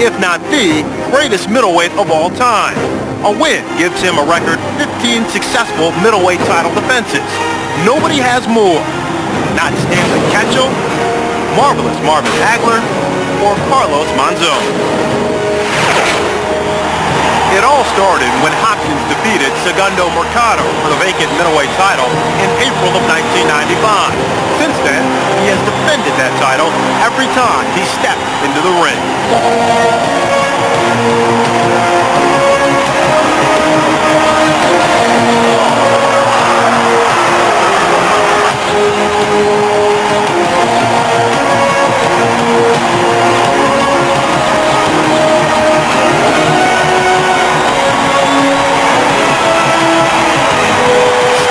if not the greatest middleweight of all time. A win gives him a record 15 successful middleweight title defenses. Nobody has more. Not Stanley Ketchel, Marvelous Marvin Hagler, or Carlos Monzon. It all started when Hopkins defeated Segundo Mercado for the vacant middleweight title in April of 1995. Since then, he has defended that title every time he stepped into the ring.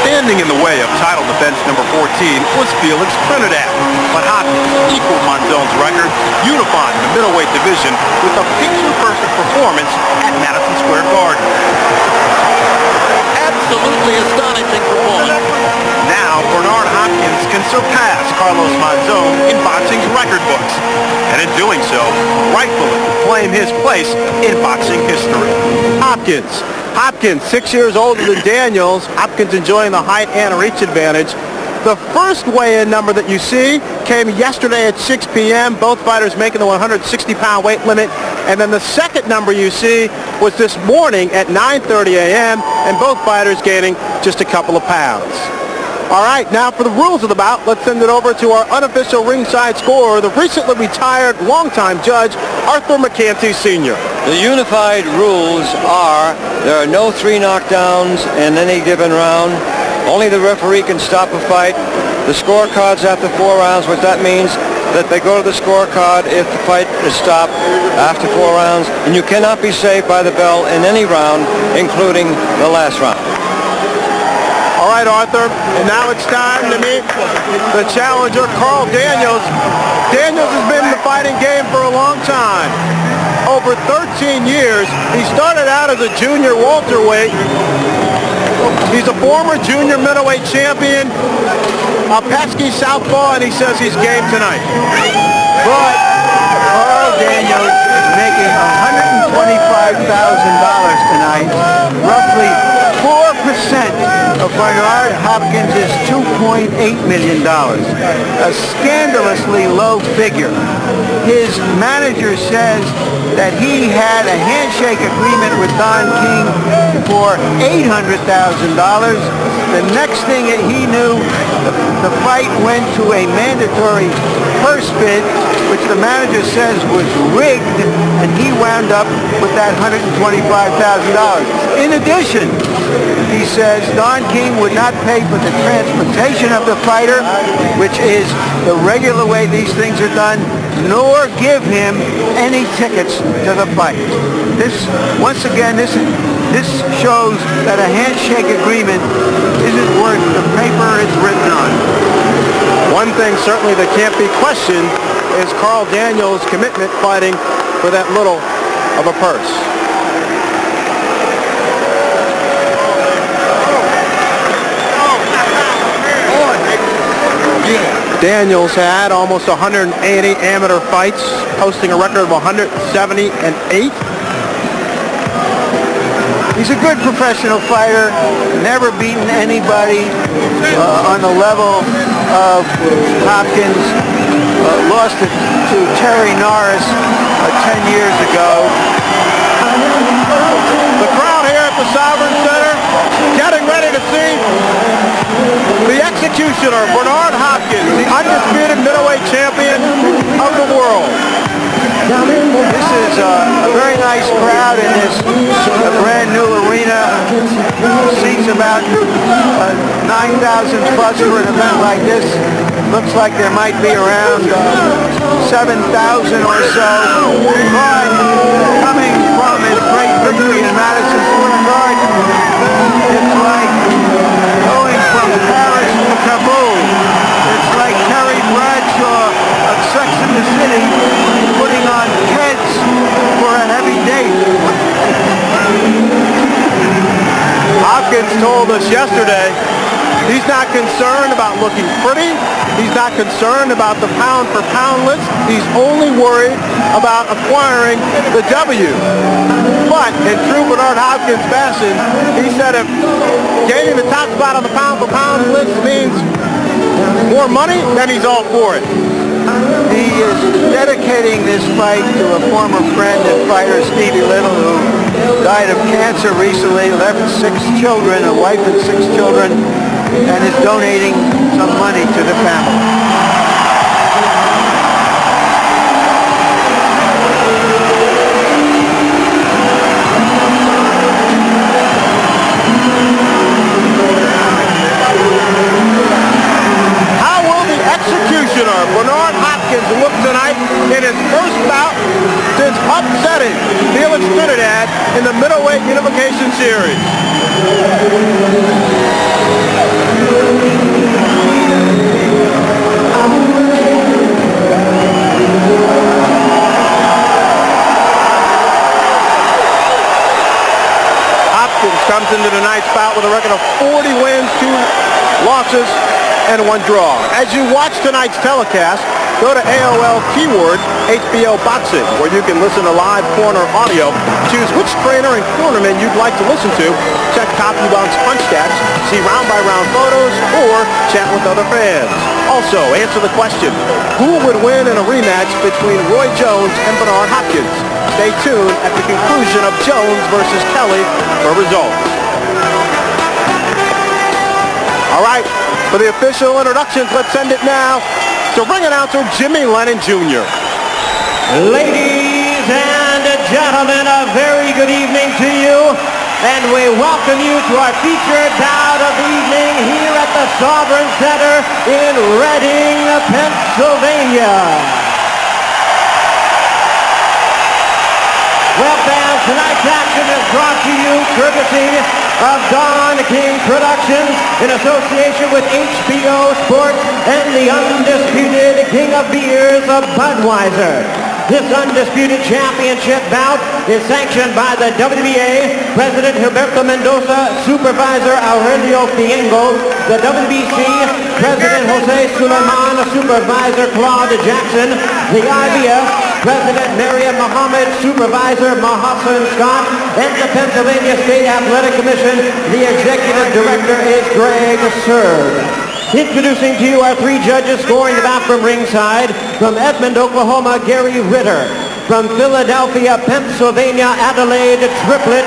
Standing in the way of title defense number 14 was Felix Trinidad, but Hopkins equaled Monzon's record, unifying the middleweight division with a picture-perfect performance at Madison Square Garden. Absolutely astonishing performance. Now, Bernard Hopkins can surpass Carlos Monzon in boxing's record books, and in doing so, rightfully claim his place in boxing history. Hopkins, 6 years older than Daniels. Hopkins enjoying the height and reach advantage. The first weigh-in number that you see came yesterday at 6 p.m. Both fighters making the 160-pound weight limit. And then the second number you see was this morning at 9:30 a.m. and both fighters gaining just a couple of pounds. All right, now for the rules of the bout, let's send it over to our unofficial ringside scorer, the recently retired longtime judge, Arthur McCanty Sr. The unified rules are there are no 3 knockdowns in any given round. Only the referee can stop a fight. The scorecards after 4 rounds, what that means that they go to the scorecard if the fight is stopped after 4 rounds, and you cannot be saved by the bell in any round, including the last round. All right, Arthur, and now it's time to meet the challenger, Carl Daniels. Daniels has been in the fighting game for a long time. Over 13 years, he started out as a junior welterweight. He's a former junior middleweight champion, a pesky southpaw, and he says he's game tonight. But Carl Daniels is making $125,000 tonight, roughly 4% of Bernard Hopkins' $2.8 million, a scandalously low figure. His manager says that he had a handshake agreement with Don King for $800,000. The next thing that he knew, the fight went to a mandatory purse bid, which the manager says was rigged, and he wound up with that $125,000. In addition, he says Don King would not pay for the transportation of the fighter, which is the regular way these things are done, nor give him any tickets to the fight. Once again, this shows that a handshake agreement isn't worth the paper it's written on. One thing certainly that can't be questioned is Carl Daniels' commitment fighting for that little of a purse. Daniels had almost 180 amateur fights, posting a record of 178. He's a good professional fighter, never beaten anybody on the level of Hopkins. Lost it to Terry Norris 10 years ago. The crowd here at the Sovereign Center getting ready to see the executioner, Bernard Hopkins, the undisputed middleweight champion of the world. This is a very nice crowd in this brand new arena. Seats about 9,000 plus for an event like this. Looks like there might be around 7,000 or so. But coming from his great victory in Madison Square Garden, it's like going from Paris to Kabul. It's like Terry Bradshaw of Sex and the City putting on Kids for a heavy date. Hopkins told us yesterday he's not concerned about looking pretty. He's not concerned about the pound-for-pound list. He's only worried about acquiring the W. But in true Bernard Hopkins fashion, he said if gaining the top spot on the pound-for-pound list means more money, then he's all for it. He is dedicating this fight to a former friend and fighter, Stevie Little, who died of cancer recently, left 6 children, a wife and 6 children, and is donating some money to the family. Bernard Hopkins looked tonight in his first bout since upsetting Felix Trinidad in the middleweight unification series. Hopkins comes into tonight's bout with a record of 40 wins, 2 losses, and 1 draw. As you watch tonight's telecast, go to AOL keyword HBO Boxing, where you can listen to live corner audio, choose which trainer and cornerman you'd like to listen to, check CompuBox punch stats, see round-by-round photos, or chat with other fans. Also, answer the question, who would win in a rematch between Roy Jones and Bernard Hopkins? Stay tuned at the conclusion of Jones versus Kelly for results. All right. For the official introductions, let's send it now to ring announcer Jimmy Lennon Jr. Ladies and gentlemen, a very good evening to you, and we welcome you to our featured bout of the evening here at the Sovereign Center in Reading, Pennsylvania. Well, fans, tonight's action is brought to you courtesy of Don King Productions in association with HBO Sports and the undisputed King of Beers of Budweiser. This undisputed championship bout is sanctioned by the WBA, President Gilberto Mendoza, Supervisor Aurelio Fiengo, the WBC, President Jose Suleiman, Supervisor Claude Jackson, the IBF, President Mariam Muhammad, Supervisor Mahassan Scott, and the Pennsylvania State Athletic Commission, the Executive Director is Greg Serb. Introducing to you our 3 judges scoring the bout from ringside. From Edmond, Oklahoma, Gary Ritter. From Philadelphia, Pennsylvania, Adelaide Triplett.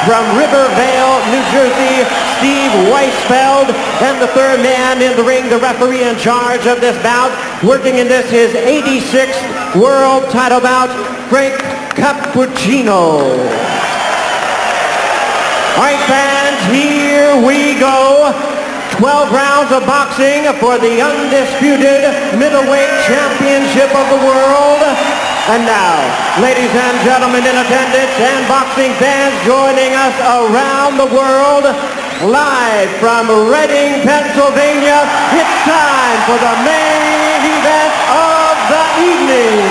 From Rivervale, New Jersey, Steve Weisfeld. And the third man in the ring, the referee in charge of this bout, working in this his 86th world title bout, Frank Cappuccino. All right, fans, here we go. 12 rounds of boxing for the undisputed middleweight championship of the world. And now, ladies and gentlemen in attendance and boxing fans joining us around the world, live from Reading, Pennsylvania, it's time for the main event of the evening.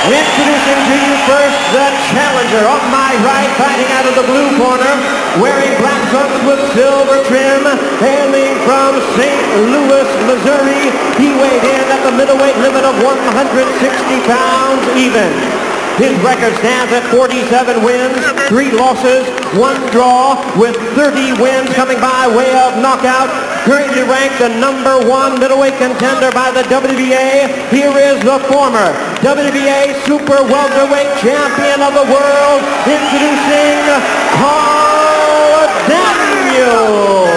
Introducing to you first the challenger. On my right, fighting out of the blue corner, wearing black trunks with silver trim, hailing from St. Louis, Missouri. He weighed in at the middleweight limit of 160 pounds even. His record stands at 47 wins, 3 losses, 1 draw, with 30 wins coming by way of knockout. Currently ranked the #1 middleweight contender by the WBA. Here is the former WBA super welterweight champion of the world, introducing Paul Daniel.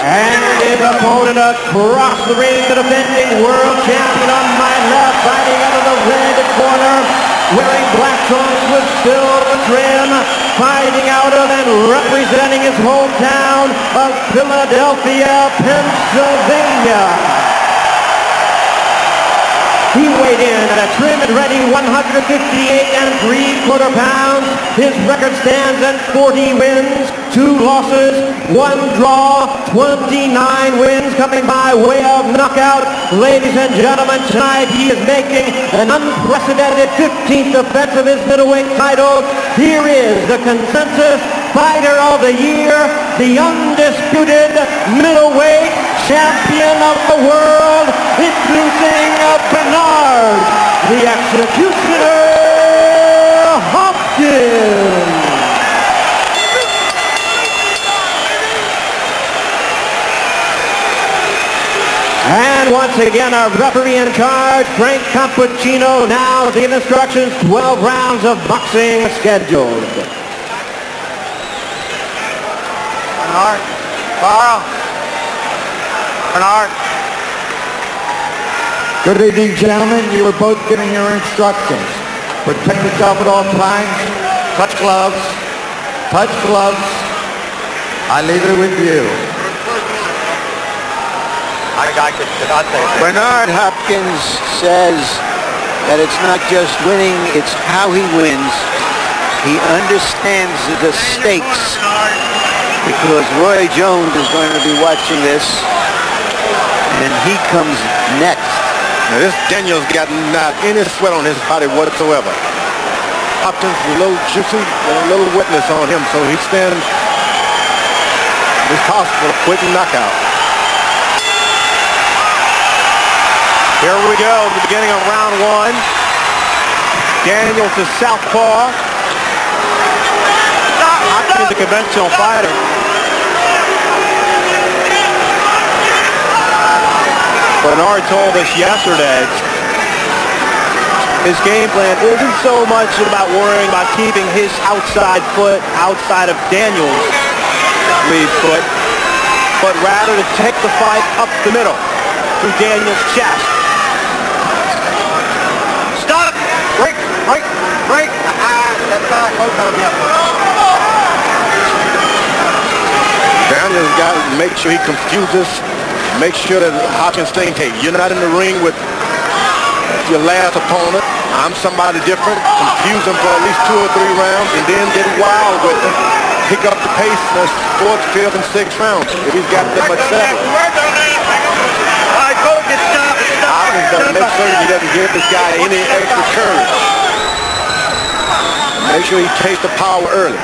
And his opponent across the ring, the defending world champion on my left, fighting out of the red corner, wearing black trunks with silver trim, fighting out of and representing his hometown of Philadelphia, Pennsylvania. He weighed in at a trim and ready 158 3/4 pounds. His record stands at 40 wins, 2 losses. losses, 1 draw, 29 wins coming by way of knockout. Ladies and gentlemen, tonight he is making an unprecedented 15th defense of his middleweight title. Here is the consensus fighter of the year, the undisputed middleweight champion of the world, introducing Bernard, the executioner, Hopkins. And once again, our referee in charge, Frank Cappuccino, now to give instructions, 12 rounds of boxing scheduled. Bernard, Carl, Bernard. Good evening, gentlemen. You were both giving your instructions. Protect yourself at all times. Touch gloves. Touch gloves. I leave it with you. Bernard Hopkins says that it's not just winning, it's how he wins. He understands the stakes because Roy Jones is going to be watching this, and he comes next. Now this Daniels got not any sweat on his body whatsoever. Hopkins is a little juicy and a little wetness on him, so he stands. It's possible a quick knockout. Here we go, the beginning of round 1. Daniels is southpaw. Hopkins, a conventional fighter. Bernard told us yesterday his game plan isn't so much about worrying about keeping his outside foot outside of Daniels' lead foot, but rather to take the fight up the middle through Daniels' chest. Stop! Break! Break! Break! That's not both of you. Daniels got to make sure he confuses, make sure that Hopkins thinks, hey, you're not in the ring with your last opponent. I'm somebody different. Confuse him for at least 2 or 3 rounds and then get wild with him. Pick up the pace in the 4th, 5th, and 6th rounds if he's got that much seven. Hopkins doesn't make certain he doesn't give this guy any extra courage. Make sure he takes the power early.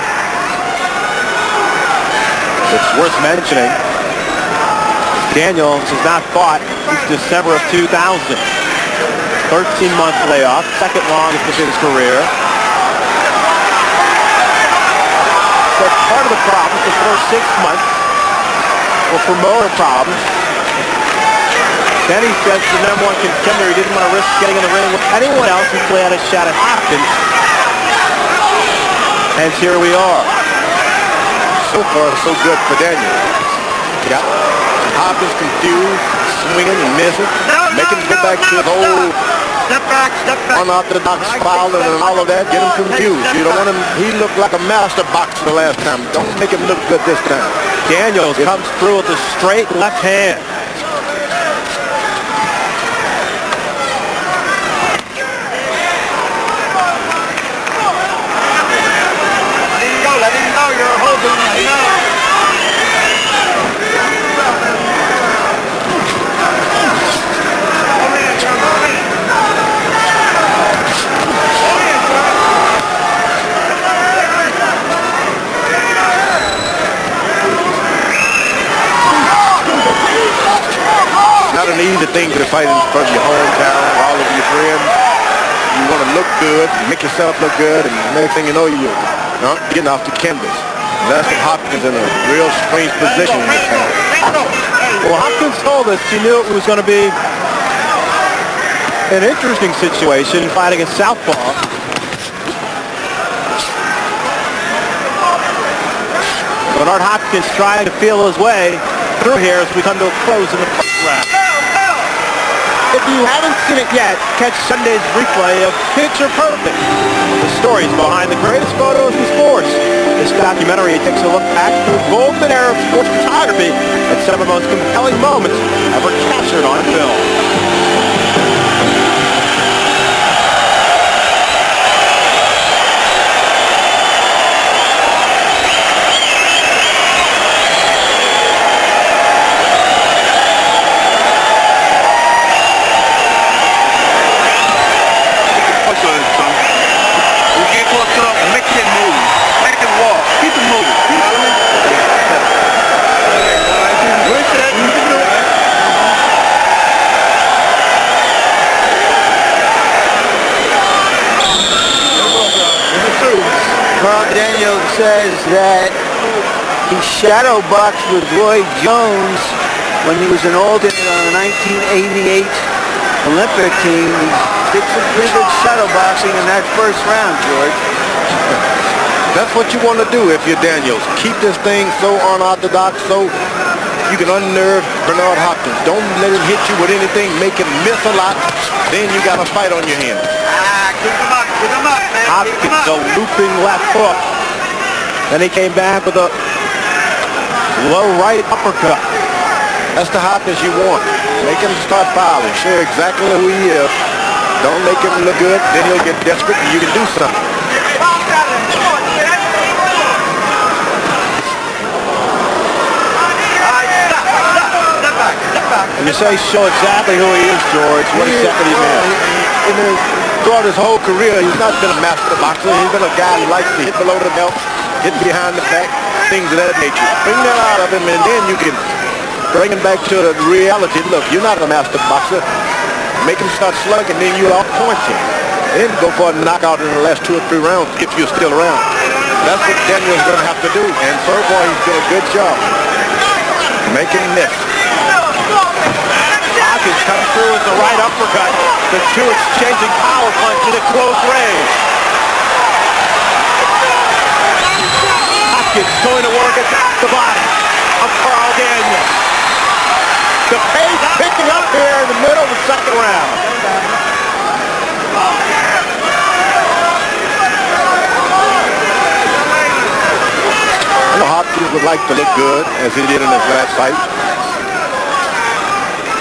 It's worth mentioning, Daniels has not fought since December of 2000. 13-month layoff, second longest of his career. So part of the problem the first 6 months were promoter problems. Then he says the number 1 contender, he didn't want to risk getting in the ring with anyone else until he had a shot at Hopkins. And here we are. So far, so good for Daniel. Got Hopkins confused, swinging and missing, making him go back to his old unorthodox fouling and all of that, get him confused. You don't want him, he looked like a master boxer the last time. Don't make him look good this time. Daniels comes through with a straight left hand. Let him know you're holding him out. Not an easy thing to fight in front of your hometown, all of your friends. You want to look good, make yourself look good, and the next thing you know, you're getting off the canvas. And that's what Hopkins in a real strange position in this time. Well, Hopkins told us he knew it was going to be an interesting situation fighting a southpaw. Bernard Hopkins trying to feel his way through here as we come to a close in the first round. If you haven't seen it yet, catch Sunday's replay of Picture Perfect, the stories behind the greatest photos in sports. This documentary takes a look back to the golden era of sports photography and some of the most compelling moments ever captured on film. Daniel says that he shadow boxed with Roy Jones when he was an alternate on the 1988 Olympic team. He did some pretty good shadow boxing in that first round, George. That's what you want to do if you're Daniels. Keep this thing so unorthodox, so you can unnerve Bernard Hopkins. Don't let him hit you with anything. Make him miss a lot. Then you got a fight on your hands. Keep him up, man. Hopkins, a looping left hook. Then he came back with a low right uppercut. That's the Hopkins you want. Make him start fouling. Show exactly who he is. Don't make him look good. Then he'll get desperate and you can do something. When you say show exactly who he is, George, what exactly do you mean? Throughout his whole career, he's not been a master boxer. He's been a guy who likes to hit below the belt, hit behind the back, things of that nature. Bring that out of him, and then you can bring him back to the reality. Look, you're not a master boxer. Make him start slugging, then you outpoint him. Then go for a knockout in the last 2 or 3 rounds if you're still around. That's what Daniel's going to have to do, and so far he's done a good job. Make him miss. Hopkins comes through with the right uppercut. The two exchanging power punches at close range. Hopkins going to work at the body of Carl Daniels. The pace picking up here in the middle of the second round. I know Hopkins would like to look good as he did in his last fight.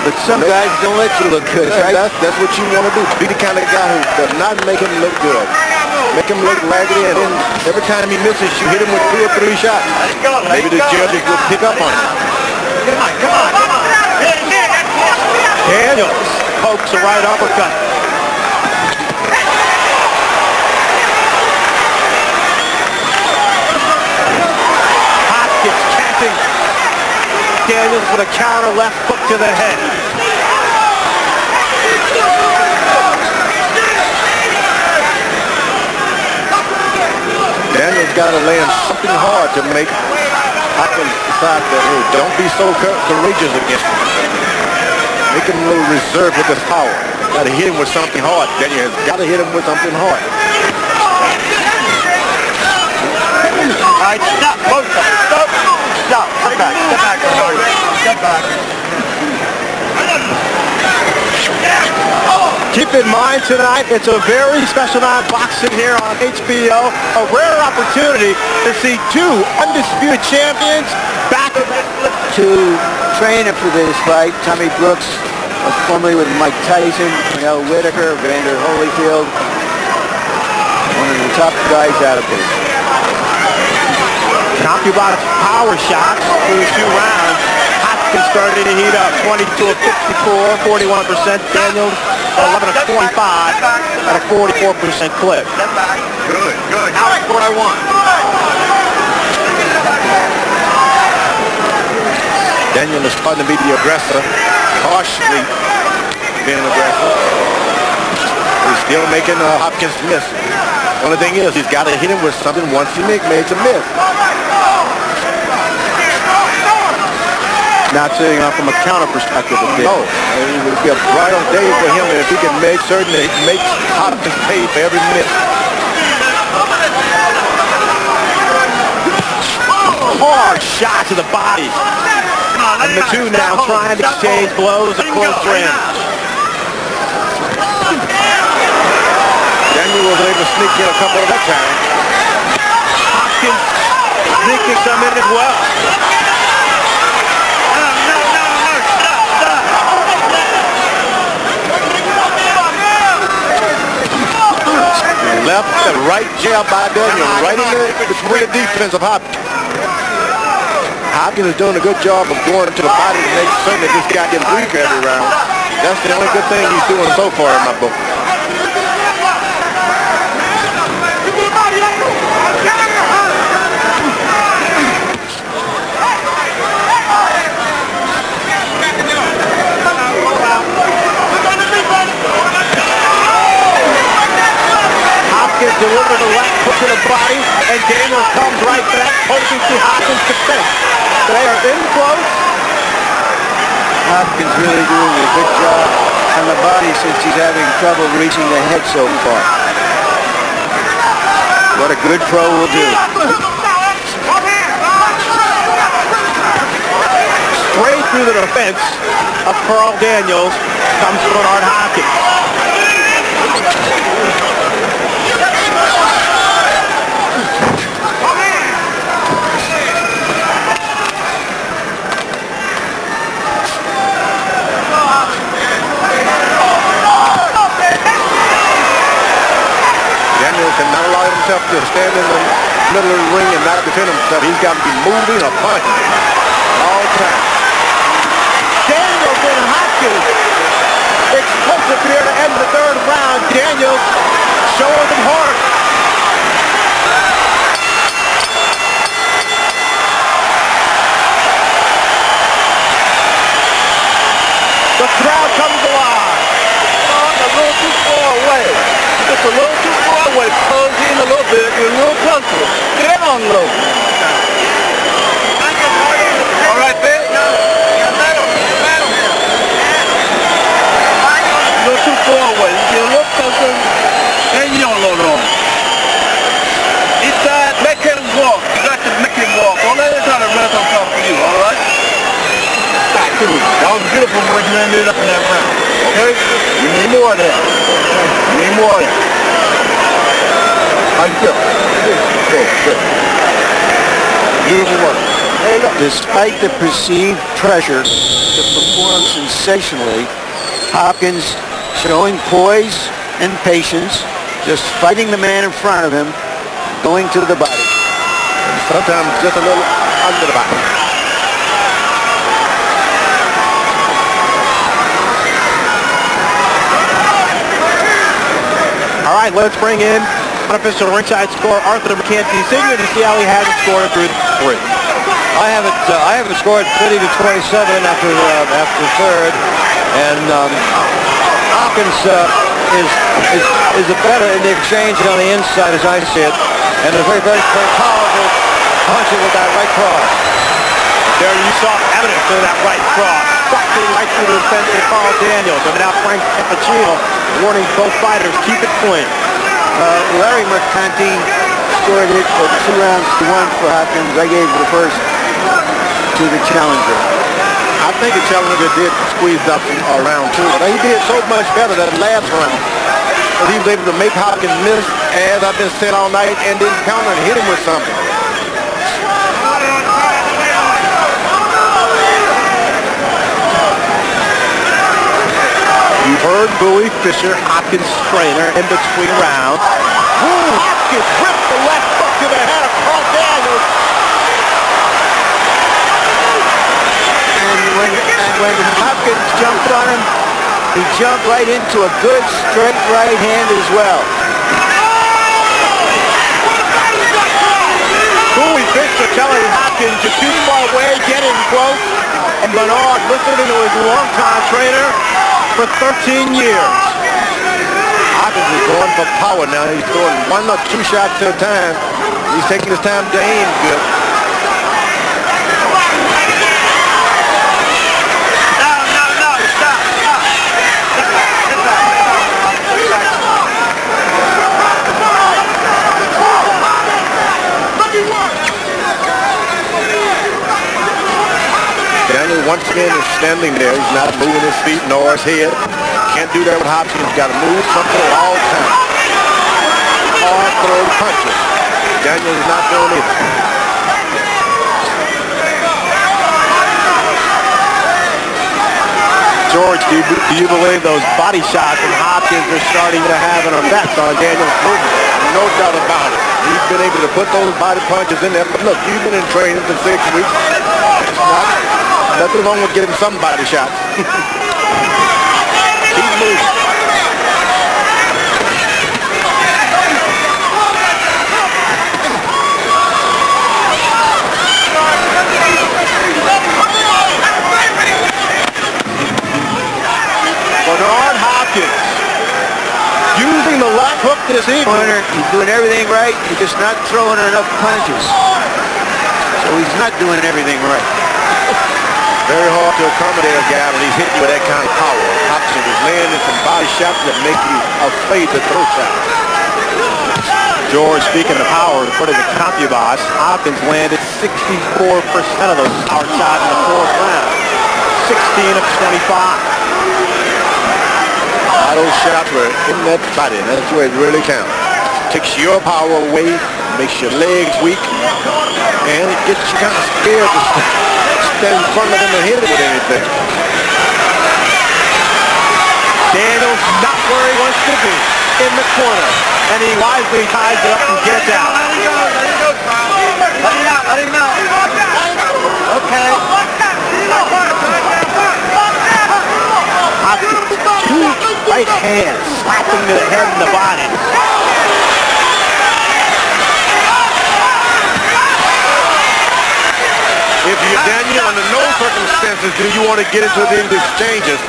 But some guys don't let you look good, right? That's what you want to do. Be the kind of guy who does not make him look good. Make him look raggedy, and then every time he misses, you hit him with 2 or 3 shots. Maybe the judges would pick up on it. Come on. Daniels pokes a right uppercut. Hopkins catching Daniels with a counter left hook to the head. Daniels got to land something hard to make Hopkins decide that, hey, don't be so courageous against him. Make him a little reserved with his power. Got to hit him with something hard. Daniels got to hit him with something hard. All right, stop, both of them. Stop. Step back. Keep in mind tonight, it's a very special night of boxing here on HBO. A rare opportunity to see 2 undisputed champions back To train him for this fight, Tommy Brooks, formerly with Mike Tyson, Pernell Whitaker, Vander Holyfield, one of the top guys out of this. Talk about power shots through 2 rounds. Hopkins started to heat up, 22 of 54, 41%. Daniels 11 of 25 at a 44% clip. Good. Now that's what I want. Daniel is starting to be the aggressor, harshly being aggressive. He's still making Hopkins miss. The only thing is, he's got to hit him with something once he makes a miss. Not seeing from a counter perspective. No, it would be a bright day for him if he can make certain that he makes Hopkins pay for every miss. Hard shot to the body. And the 2 now trying to exchange blows at close range. Daniel was able to sneak in a couple of that time. Hopkins sneaking some in as well. Left and right jab by Daniel, right in the between the defense of Hopkins. Hopkins is doing a good job of going to the body to make certain that this guy gets weaker every round. That's the only good thing he's doing so far in my book. Hopkins delivered a left hook to the body, and Daniels comes right back, poking to Hopkins' defense. They are in close. Hopkins really doing a good job on the body since he's having trouble reaching the head so far. What a good pro will do. Straight through the defense of Carl Daniels comes Bernard Hopkins. Daniels cannot allow himself to stand in the middle of the ring and not defend himself. He's got to be moving or punching all the time. Daniels and Hopkins. Explosive here to end the third round. Daniels showing them hard. The crowd comes alive. A little too far away. Just a little too far away. Close in a little bit. You're a little comfortable. Get on low. All right, Ben? A little too far away. You're a little comfortable. And you don't load on. Inside, make him walk. You got to make him walk. Don't let him try to run on top of you, all right? That was beautiful what you ended up in that round. Okay? You need more of that. You need more of that. How you feel? Good. Beautiful work. Despite the perceived pressure to perform sensationally, Hopkins showing poise and patience, just fighting the man in front of him, going to the body. And sometimes just a little under the body. All right, let's bring in unofficial ringside scorer Arthur McCanty Sr. to see how he has it scored through three. I have it scored 30 to 27 after third, and Hopkins is a better in the exchange on the inside as I see it, and a very powerful puncher with that right cross. There you saw evidence of that right cross. Bucking right through the defense of Carl Daniels. And now Frank Cappuccino warning both fighters, keep it clean. Larry McCanty scored it for 2 rounds to 1 for Hopkins. I gave the first to the challenger. I think the challenger did squeeze up around too, but he did so much better that last round. But he was able to make Hopkins miss, as I've been saying all night, and then counter and hit him with something. You've heard Bowie Fisher, Hopkins' trainer, in between rounds. Ooh, Hopkins ripped the left hook to the head of Carl Daniels. And when Hopkins jumped on him, he jumped right into a good straight right hand as well. Bowie Fisher telling Hopkins, you're too far away, get in close. And Bernard listening to his longtime trainer for 13 years. Hopkins is going for power now. He's throwing 1 or 2 shots at a time. He's taking his time to aim good. Daniel once again is standing there. He's not moving his feet nor his head. Can't do that with Hopkins. He's got to move something at all times. Hard throw punches. Daniel is not doing either. George, do you believe those body shots from Hopkins are starting to have an effect on Daniel's movement? No doubt about it. He's been able to put those body punches in there. But look, you've been in training for 6 weeks. Nothing wrong with getting some body shots. Keep moving. Bernard Hopkins using the left hooked this evening. Corner, he's doing everything right. He's just not throwing enough punches. So he's not doing everything right. Very hard to accommodate a guy when he's hitting you with that kind of power. Hopkins is landing some body shots that make you afraid to throw shots. George, speaking of power, according to CompuBoss, Hopkins landed 64% of those power shots in the fourth round. 16 of 25. Those shots were in that body. That's where it really counts. Takes your power away, makes your legs weak, and it gets you kind of scared to stand in front of them and hit it with anything. Daniels not where he wants to be, in the corner, and he wisely ties it up and gets out. Let him out, let him out. Okay. Hopkins, two right hands slapping to the head and the body. If you're Daniel, under no circumstances do you want to get into these exchanges.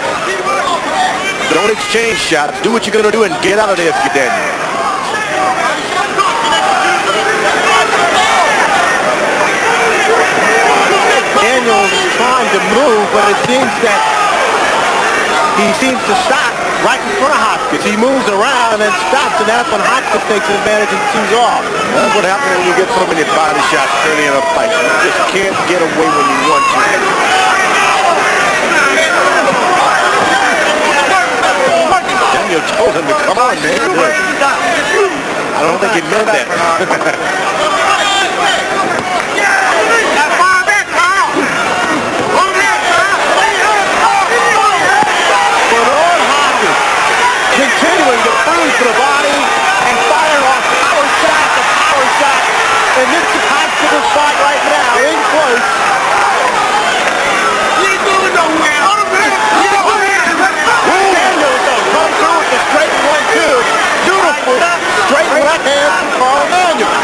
Don't exchange shots. Do what you're going to do and get out of there if you're Daniel. Daniels is trying to move, but it seems that he seems to stop right in front of Hopkins. He moves around and then stops, and that's when Hopkins takes advantage and tees off. That's what happens when you get so many body shots early in a fight. You just can't get away when you want to. Daniel told him to come on, man. I don't think he meant that. Continuing to bruise the body and fire off power shot to power shot. And this is Hopkins' fight right now, in close. Daniels come through with the straight 1-2. Beautiful straight left hand from Carl Daniels.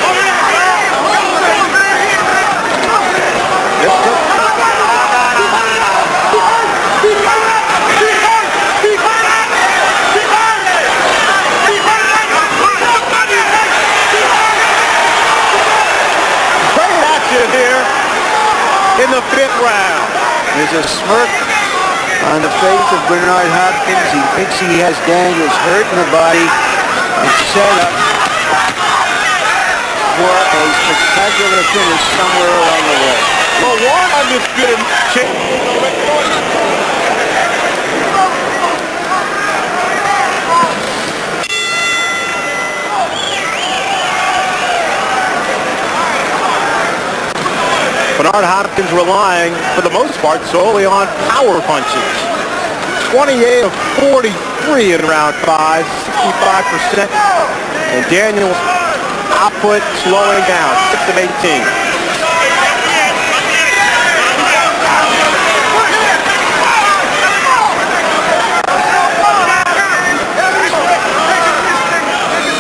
Here in the fifth round. There's a smirk on the face of Bernard Hopkins. He thinks he has Daniels hurt in the body and set up for a spectacular finish somewhere along the way. Well, one undisputed Bernard Hopkins relying, for the most part, solely on power punches. 28 of 43 in round 5, 65%. And Daniels' output slowing down, 6 of 18.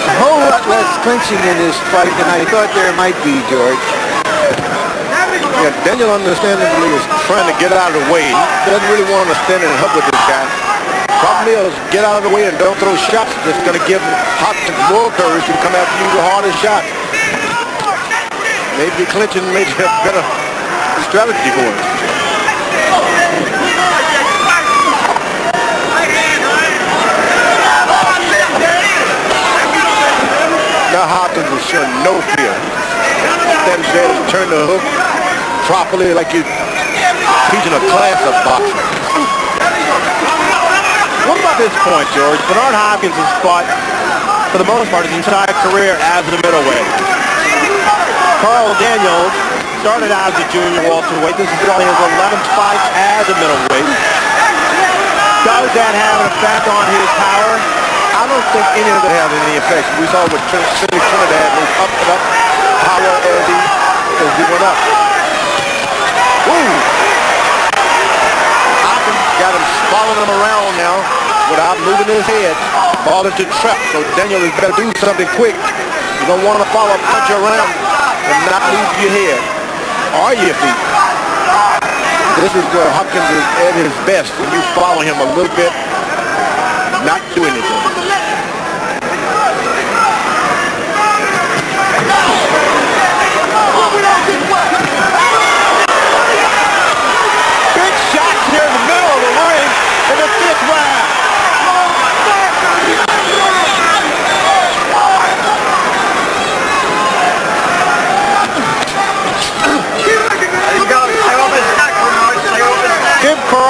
A whole lot less clinching in this fight than I thought there might be, George. Yeah, Daniel understandably is trying to get out of the way. He doesn't really want to stand and help with this guy. Problem is, get out of the way and don't throw shots. That's going to give Hopkins more courage to come after you with the hardest shot. Maybe clinching may be a better strategy for him. Now Hopkins is showing no fear. Stands there to turn the hook properly like you're teaching a class of boxing. What about this point, George? Bernard Hopkins has fought, for the most part, his entire career as a middleweight. Carl Daniels started out as a junior welterweight. This is only his 11th fight as a middleweight. Does that have an effect on his power? I don't think any of that has any effect. We saw with Felix Trinidad was up and up power as he went up. Woo! Hopkins got him following him around now without moving his head. Ball into trap, so Daniel is better do something quick. You don't want to follow a punch around and not move your head or your feet. This is where Hopkins is at his best when you follow him a little bit, not do anything.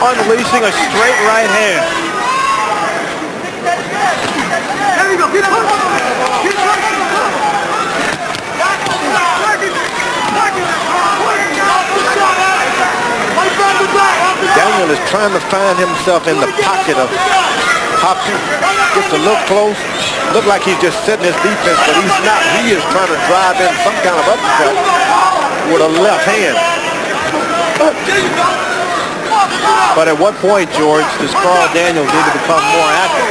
unleashing a straight right hand. There you go. Get up. Get up. Daniel is trying to find himself in the pocket of Hopkins. Gets a little close. Look like he's just setting his defense, but he's not. He is trying to drive in some kind of uppercut with a left hand. But at what point, George, does Carl Daniels need to become more active?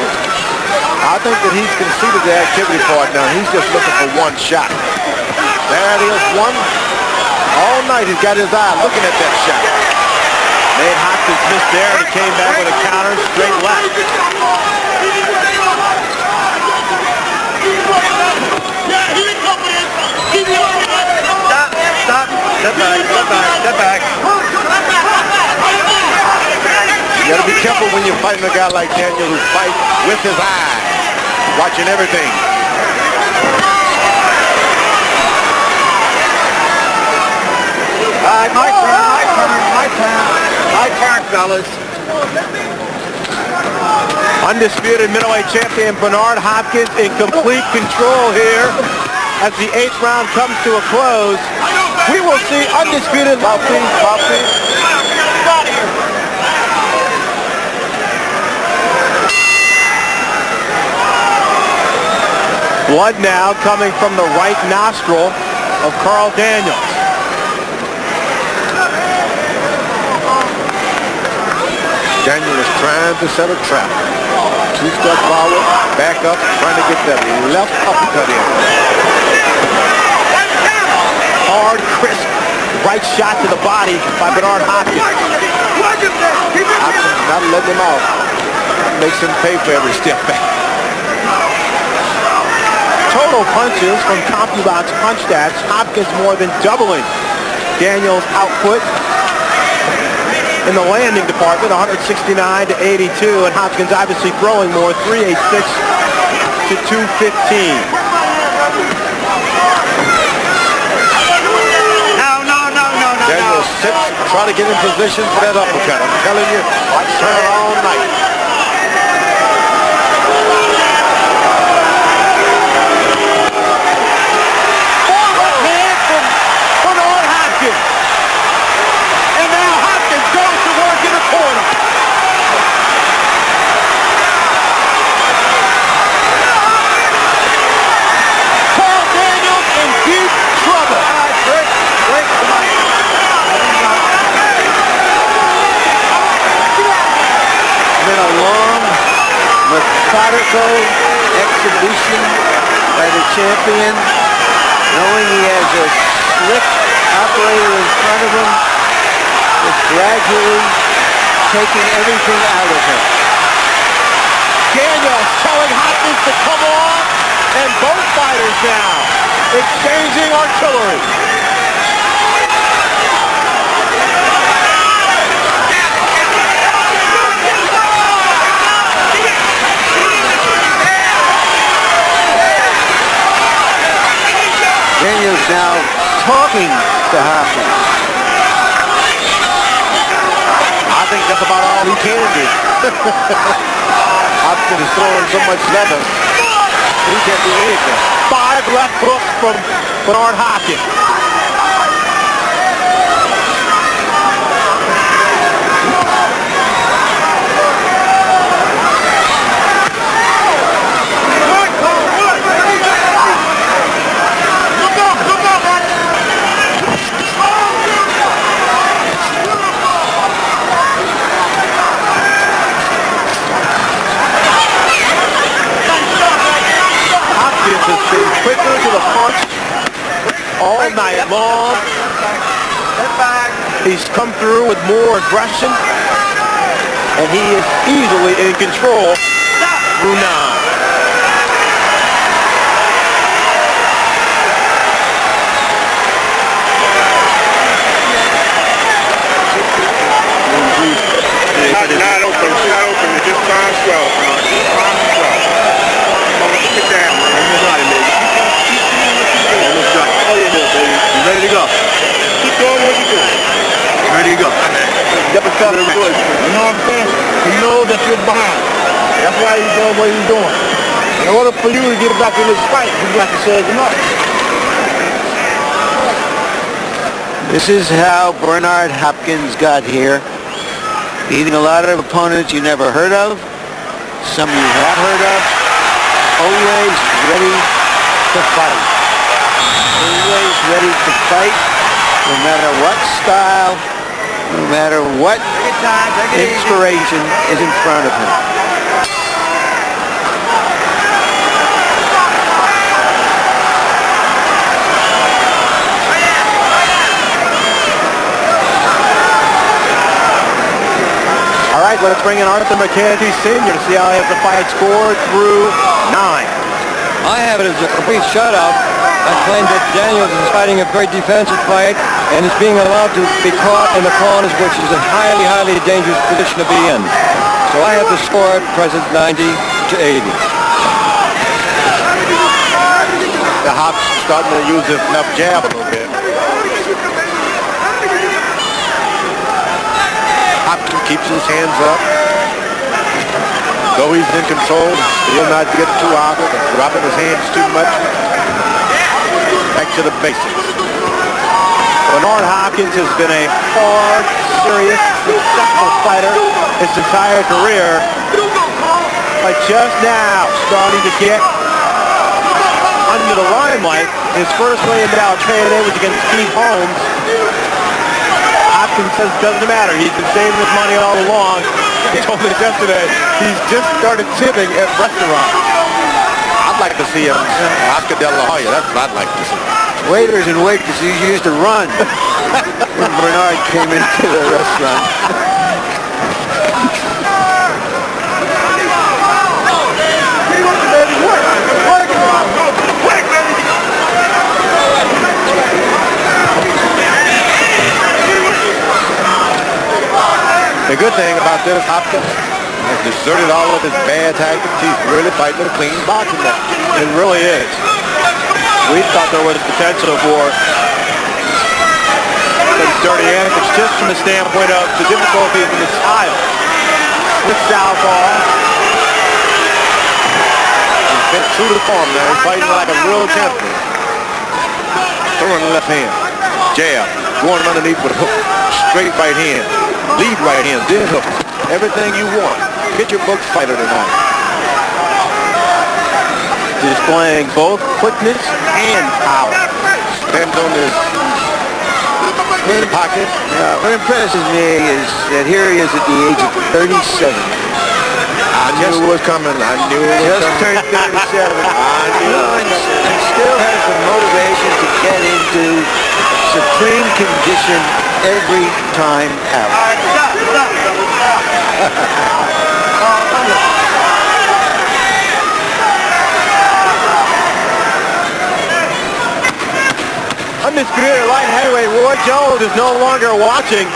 I think that he's conceded the activity part now. He's just looking for one shot. There it is, one. All night he's got his eye looking at that shot. Nate Hopkins missed there, and he came back with a counter straight left. Stop. Step back. You got to be careful when you're fighting a guy like Daniel who fights with his eye, watching everything. All right, my turn, fellas. Undisputed middleweight champion Bernard Hopkins in complete control here as the 8th round comes to a close. We will see undisputed blood now coming from the right nostril of Carl Daniels. Daniel is trying to set a trap. 2 steps forward, back up, trying to get that left uppercut in. Hard, crisp, right shot to the body by Bernard Hopkins. Hopkins not letting him off. Makes him pay for every step back. Total punches from CompuBox punch stats, Hopkins more than doubling Daniels' output in the landing department, 169 to 82, and Hopkins obviously throwing more, 386 to 215. Daniel sits, try to get in position for that uppercut. I'm telling you, watch her all night. Methodical exhibition by the champion, knowing he has a slick operator in front of him, just gradually taking everything out of him. Daniels telling Hopkins to come on, and both fighters now exchanging artillery. Daniels now talking to Hopkins. I think that's about all he can do. Hopkins is throwing so much leather, he can't do anything. 5 left hooks from Bernard Hopkins. Has been quicker to the punch all night long. He's come through with more aggression, and he is easily in control through 9. Not open. It's just time 12. Look at that. Almost done. Oh, yeah, baby. You ready to go? Keep going what you do. Ready to go. felt it. You know what I'm saying? He knows that you're behind. That's why he's doing what he's doing. In order for you to get back in this fight, you got to shake him up. This is how Bernard Hopkins got here. Beating a lot of opponents you never heard of, some you have heard of, always ready to fight. Always ready to fight, no matter what style, no matter what inspiration is in front of him. All right, let's bring in Arthur McKenzie Sr. to see how he has the fight scored through 9. I have it as a complete shutout. I claim that Daniels is fighting a very defensive fight and is being allowed to be caught in the corners, which is a highly, highly dangerous position to be in. So I have the score at present 90-80. The Hopkins starting to use his left jab a little bit. Hopkins keeps his hands up. Though he's in control, he'll not get too out of it, dropping his hands too much. Back to the basics. Bernard Hopkins has been a hard, serious, successful fighter his entire career, but just now starting to get under the limelight. His first $1 million payday was against Steve Holmes. Hopkins says it doesn't matter. He's been saving his money all along. He told me yesterday he's just started tipping at restaurants. I'd like to see him Oscar De La Hoya. That's what I'd like to see. Waiters and waitresses used to run when Bernard came into the restaurant. The good thing about this, Hopkins has deserted all of his bad tactics. He's really fighting a clean boxing match. It really is. We thought there was potential for some dirty antics just from the standpoint of the difficulties in his style. With southpaw. He's been true to form now. He's fighting like a real champion. Throwing the left hand. Jab. Going underneath with a hook. Straight right hand. Lead right hand. Then hook. Everything you want. Get your books fighter tonight. Displaying both quickness and power. Stands on his pocket. What impresses me is that here he is at the age of 37. I knew it was coming. I knew it was Just coming. turned 37. I knew it. And still has the motivation to get into supreme condition every time out. Undisputed light heavyweight Roy Jones is no longer watching,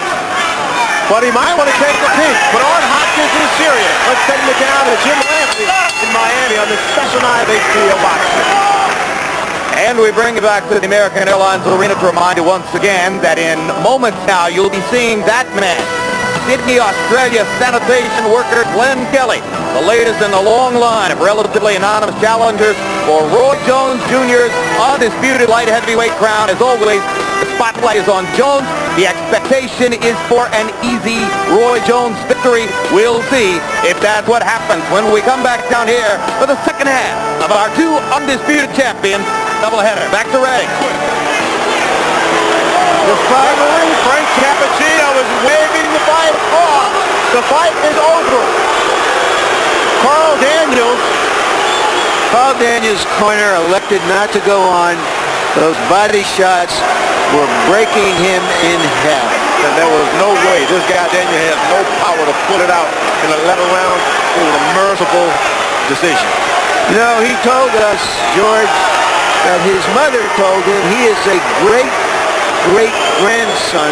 but he might want to take the peek. Bernard Hopkins is serious. Let's send him down to Jim Langley in Miami on the special night of HBO boxing. And we bring you back to the American Airlines Arena to remind you once again that in moments now you'll be seeing that man, Sydney, Australia sanitation worker Glenn Kelly, the latest in the long line of relatively anonymous challengers for Roy Jones Jr.'s undisputed light heavyweight crown. As always, the spotlight is on Jones. The expectation is for an easy Roy Jones victory. We'll see if that's what happens when we come back down here for the second half of our two undisputed champions doubleheader. Back to Ray. The finally, Frank Cappuccino is waving the fight off. The fight is over. Carl Daniels' corner elected not to go on. Those body shots were breaking him in half. And there was no way. This guy Daniel has no power to pull it out in the 11th round. It was a merciful decision. You know, he told us, George, that his mother told him he is a great-grandson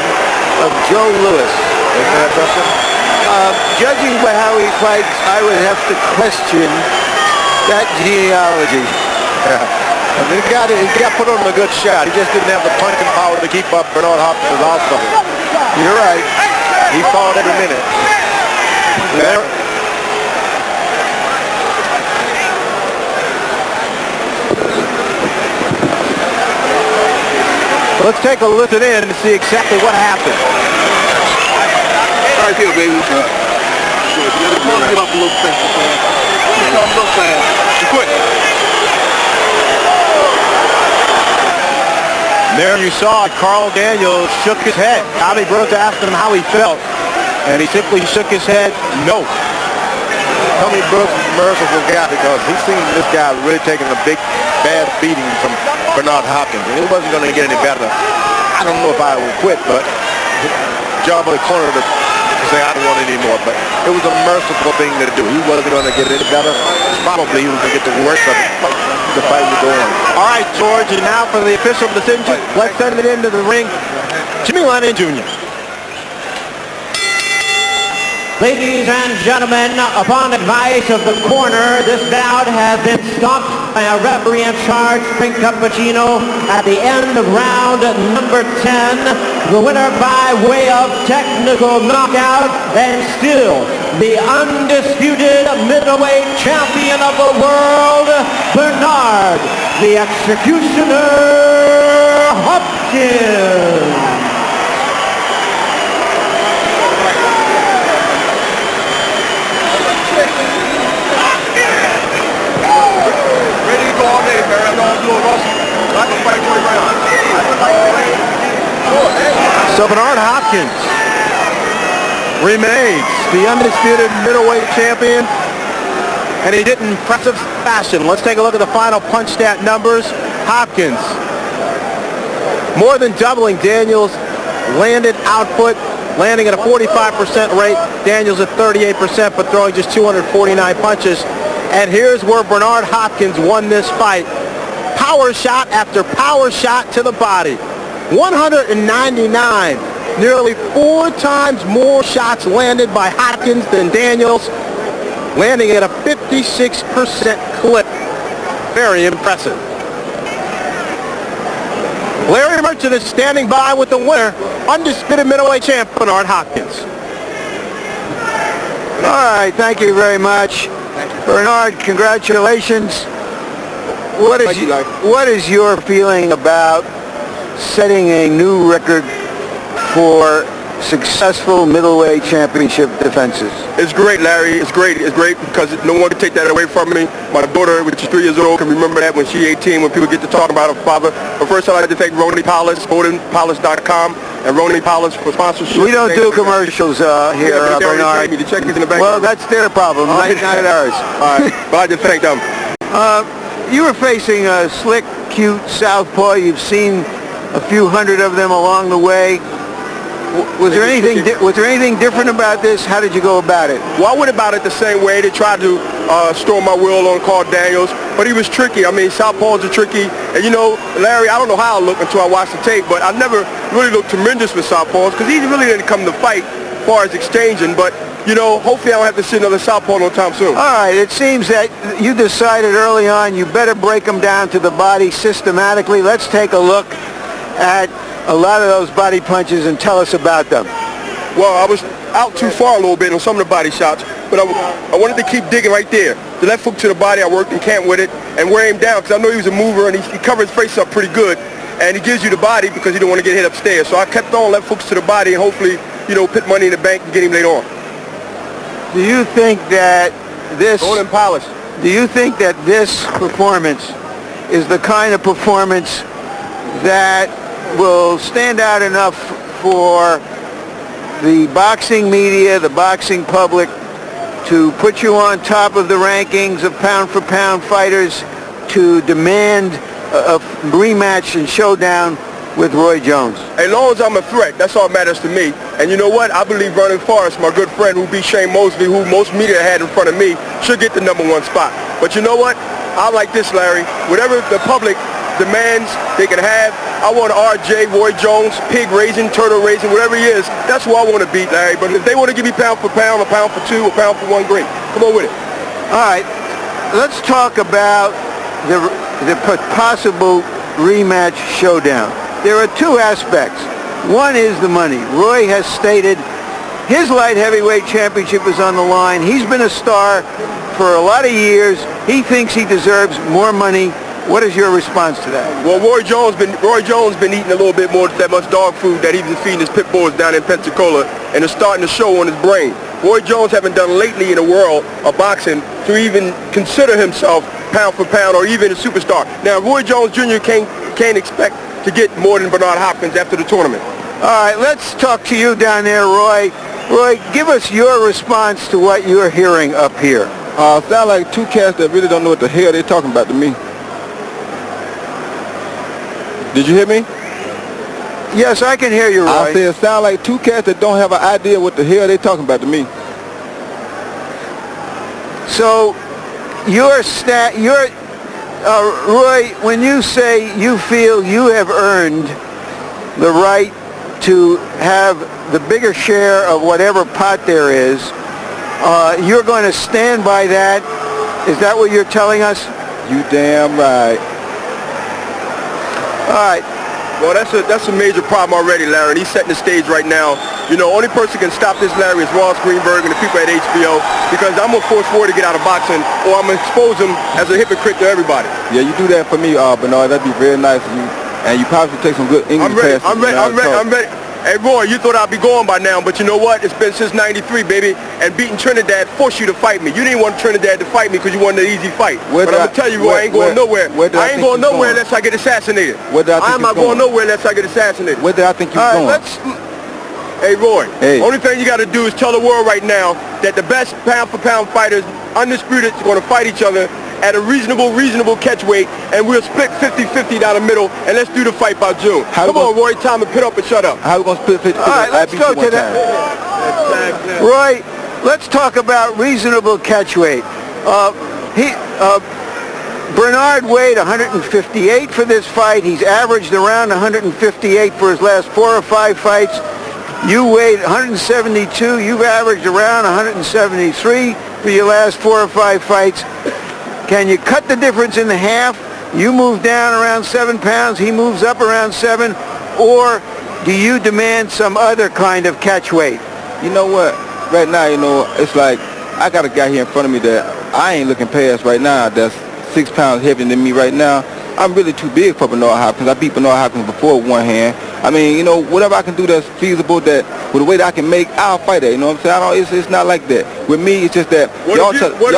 of Joe Louis. Isn't that something? Judging by how he fights, I would have to question that genealogy. Yeah. I mean, he got put on a good shot. He just didn't have the punching power to keep up Bernard Hopkins also. You're right. He fought every minute. Let's take a listen in to see exactly what happened. Right here, baby. Quick. There you saw Carl Daniels shook his head. Tommy Brooks asked him how he felt, and he simply shook his head, no. Tommy Brooks is a merciful guy because he's seen this guy really taking a big, bad beating from Bernard Hopkins, and it wasn't going to get any better. I don't know if I would quit, but job of the corner to say I don't want it anymore. But it was a merciful thing to do. He wasn't going to get any better. Probably he was going to get the worst of it. The fight would go on. All right, George, and now for the official decision. Let's send it into the ring. Jimmy Lennon Jr. Ladies and gentlemen, upon advice of the corner, this bout has been stopped by a referee in charge, Frank Cappuccino, at the end of round number 10. The winner by way of technical knockout, and still the undisputed middleweight champion of the world, Bernard, the Executioner Hopkins. So Bernard Hopkins remains the undisputed middleweight champion, and he did it in impressive fashion. Let's take a look at the final punch stat numbers. Hopkins more than doubling Daniels' landed output, landing at a 45% rate. Daniels at 38%, but throwing just 249 punches. And here's where Bernard Hopkins won this fight. Power shot after power shot to the body. 199, nearly 4 times more shots landed by Hopkins than Daniels, landing at a 56% clip. Very impressive. Larry Merchant is standing by with the winner, undisputed middleweight champ Bernard Hopkins. All right, thank you very much. Bernard, congratulations. What is your feeling about setting a new record for successful middleweight championship defenses? It's great, Larry. It's great. It's great because no one can take that away from me. My daughter, which is 3 years old, can remember that when she's 18, when people get to talk about her father. But first, I'd like to thank Ronnie Palis, GoldenPalace.com, and Ronnie Palis for sponsorship. We don't do commercials here, Bernard. The check is in the bank. Well, that's their problem, not ours. All right, but I just thank them. You were facing a slick, cute southpaw. You've seen a few hundred of them along the way. Was there anything different about this? How did you go about it? Well, I went about it the same way. They tried to storm my wheel on Carl Daniels, but he was tricky. I mean, southpaws are tricky. And, you know, Larry, I don't know how I look until I watch the tape, but I never really looked tremendous with southpaws because he really didn't come to fight as far as exchanging. But, you know, hopefully I don't have to see another southpaw no time soon. All right, it seems that you decided early on you better break them down to the body systematically. Let's take a look at a lot of those body punches and tell us about them. Well, I was out too far a little bit on some of the body shots, but I wanted to keep digging right there. The left hook to the body, I worked in camp with it and wear him down because I know he was a mover and he covered his face up pretty good. And he gives you the body because you don't want to get hit upstairs. So I kept on left hooks to the body and hopefully, you know, put money in the bank and get him later on. Do you think that this... Golden Palace. Do you think that this performance is the kind of performance that will stand out enough for the boxing media, the boxing public, to put you on top of the rankings of pound-for-pound fighters to demand a rematch and showdown with Roy Jones? As long as I'm a threat, that's all that matters to me. And you know what? I believe Vernon Forrest, my good friend who beat Shane Mosley, who most media had in front of me, should get the #1 spot. But you know what? I like this, Larry. Whatever the public demands they can have. I want RJ, Roy Jones, pig raising, turtle raising, whatever he is. That's who I want to beat, Larry. But if they want to give me pound for pound, or pound for two, or pound for one, great. Come on with it. All right. Let's talk about the possible rematch showdown. There are two aspects. One is the money. Roy has stated his light heavyweight championship is on the line. He's been a star for a lot of years. He thinks he deserves more money. What is your response to that? Well, Roy Jones been eating a little bit more than that much dog food that he's been feeding his pit bulls down in Pensacola, and it's starting to show on his brain. Roy Jones haven't done lately in the world of boxing to even consider himself pound for pound or even a superstar. Now, Roy Jones Jr. can't expect to get more than Bernard Hopkins after the tournament. All right, let's talk to you down there, Roy. Roy, give us your response to what you're hearing up here. Sound like two cats that really don't know what the hell they're talking about to me. Did you hear me? Yes, I can hear you, Roy. I said it sound like two cats that don't have an idea what the hell they're talking about to me. So, Roy, when you say you feel you have earned the right to have the bigger share of whatever pot there is, you're going to stand by that? Is that what you're telling us? You damn right. All right. Well, that's a major problem already, Larry, and he's setting the stage right now. You know, only person can stop this, Larry, is Ross Greenberg and the people at HBO, because I'm going to force Roy to get out of boxing, or I'm going to expose him as a hypocrite to everybody. Yeah, you do that for me, Bernard. That'd be very nice of you. And you probably should take some good English classes. I'm ready. Hey, Roy, you thought I'd be going by now, but you know what? It's been since '93, baby, and beating Trinidad forced you to fight me. You didn't want Trinidad to fight me because you wanted an easy fight. But I'm going to tell you, Roy, I ain't going nowhere. I ain't going nowhere unless I get assassinated. I'm not going nowhere unless I get assassinated. Where did I think you were going? Hey, Roy, only thing you got to do is tell the world right now that the best pound-for-pound fighters, undisputed, are going to fight each other at a reasonable catch weight, and we'll split 50-50 down the middle, and let's do the fight by June. Come on, Roy, time to put up and shut up. How we going to split 50-50? All right, let's go to that. Roy, let's talk about reasonable catch weight. Bernard weighed 158 for this fight. He's averaged around 158 for his last 4 or 5 fights. You weighed 172. You've averaged around 173 for your last 4 or 5 fights. Can you cut the difference in half? You move down around 7 pounds, he moves up around 7, or do you demand some other kind of catch weight? You know what? Right now, you know, it's like I got a guy here in front of me that I ain't looking past right now that's 6 pounds heavier than me right now. I'm really too big for Bernard Hopkins. I beat Bernard Hopkins before with one hand. I mean, you know, whatever I can do that's feasible, that with the way that I can make, I'll fight it. You know what I'm saying? It's not like that. With me, it's just that y'all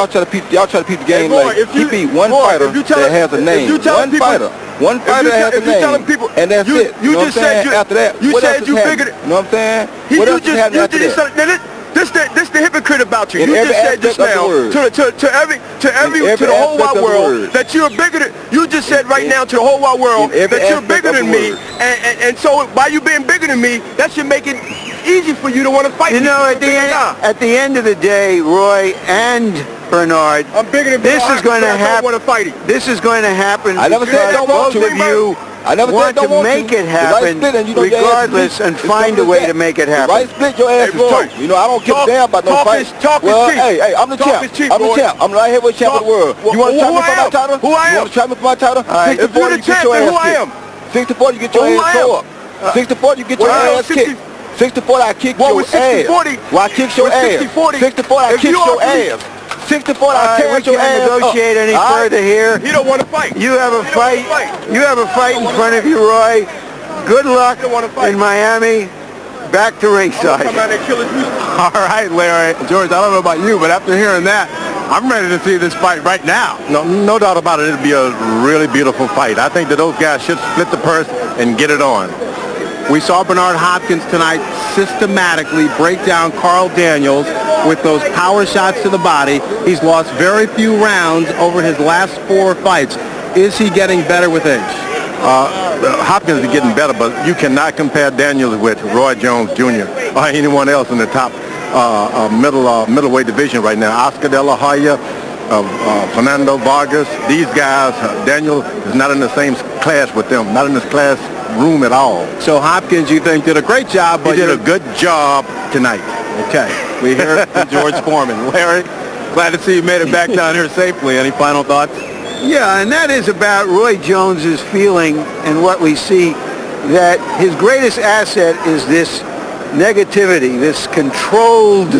try to peep the game. Hey, Roy, like he beat one fighter that has a name. One fighter that has a name. And that's it. You know what I'm saying? After that, what else is happening? You know what I'm saying? What else is happening after that? This the hypocrite about you. You just said just now to the whole wide world that you're bigger than. You just said right now to the whole wide world that you're bigger than me, and so by you being bigger than me, that should make it easy for you to want to fight. You know, at the end of the day, Roy and Bernard, I'm bigger than this is going to happen. This is going to happen. I never said don't want both of you. I never want to make it happen regardless and find a way to make it happen. Right split, your ass is toast. You know, I don't give a damn about no fight. Well, hey, I'm the champ. I'm the champ. I'm the light heavyweight champ of the world. You want to try me for my title? Who I am? You want to try me for my title? 60-40, you get your ass kicked. 60-40, you get your ass tore up. 60-40, you get your ass kicked. 60-40, I kick your ass. Well, I kick your ass. 60-40, I kick your ass. 64, I can't negotiate any further here. You don't want to fight. You have a fight. You have a fight in front of you, Roy. Good luck in Miami. Back to ringside. All right, Larry. George, I don't know about you, but after hearing that, I'm ready to see this fight right now. No doubt about it. It'll be a really beautiful fight. I think that those guys should split the purse and get it on. We saw Bernard Hopkins tonight systematically break down Carl Daniels with those power shots to the body. He's lost very few rounds over his last 4 fights. Is he getting better with age? Hopkins is getting better, but you cannot compare Daniels with Roy Jones Jr. or anyone else in the top middleweight division right now. Oscar De La Hoya, Fernando Vargas, these guys, Daniel is not in the same class with them, not in this class room at all. So Hopkins, you think, did a great job, but he did a good job tonight. Okay, we hear it from George Foreman. Larry, glad to see you made it back down here safely. Any final thoughts? Yeah, and that is about Roy Jones's feeling and what we see, that his greatest asset is this negativity, this controlled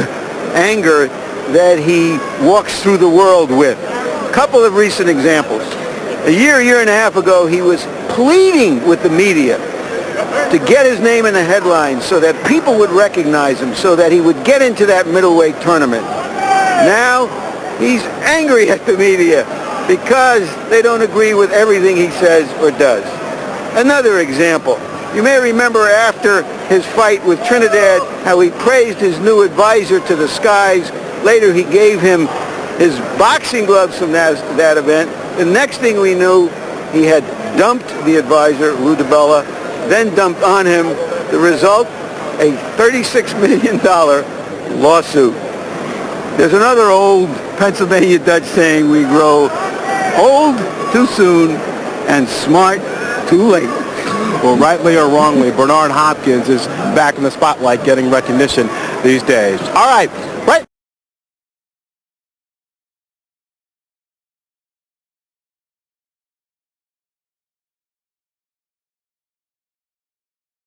anger that he walks through the world with. A couple of recent examples. A year and a half ago, he was pleading with the media to get his name in the headlines so that people would recognize him, so that he would get into that middleweight tournament. Now, he's angry at the media because they don't agree with everything he says or does. Another example. You may remember after his fight with Trinidad how he praised his new advisor to the skies. Later he gave him his boxing gloves from that event. The next thing we knew, he had dumped the advisor, Lou DiBella, then dumped on him. The result, a $36 million lawsuit. There's another old Pennsylvania Dutch saying, we grow old too soon and smart too late. Well, rightly or wrongly, Bernard Hopkins is back in the spotlight getting recognition these days. All right, right.